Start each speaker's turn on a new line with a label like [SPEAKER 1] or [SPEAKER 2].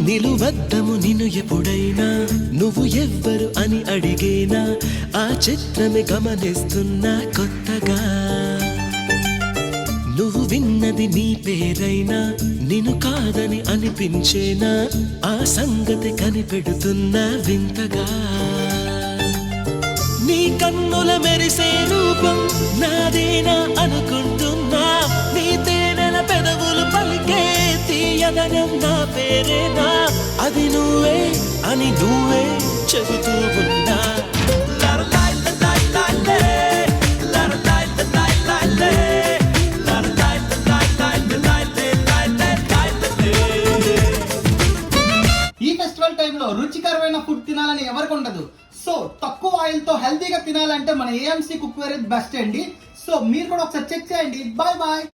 [SPEAKER 1] నిలువద్దము నిన్ను ఎప్పుడైనా నువ్వు ఎవ్వరు అని అడిగేనా ఆ చిత్రమే గమనిస్తున్నా కొత్తగా నువ్వు విన్నది నీ పేరైనా నిన్ను కాదని అనిపించేనా ఆ సంగతి కనిపెడుతున్నా వింతగా నీ కన్నుల మెరిసే రూపం నాదేనా అనుకుంటున్నా నీ తేనెల పెదవులు పలికే తీయదనం నా పేరేనా అది నువ్వే అని నువ్వే చెబుతూ ఉన్నా
[SPEAKER 2] ఈ ఫెస్టివల్ టైంలో రుచికరమైన ఫుడ్ తినాలని ఎవరికి ఉండదు. సో తక్కువ ఆయిల్ తో హెల్తీగా తినాలంటే మన ఏఎంసీ కుక్వేర్ బెస్ట్ అండి. సో మీరు కూడా ఒకసారి చెక్ చేయండి. Bye bye.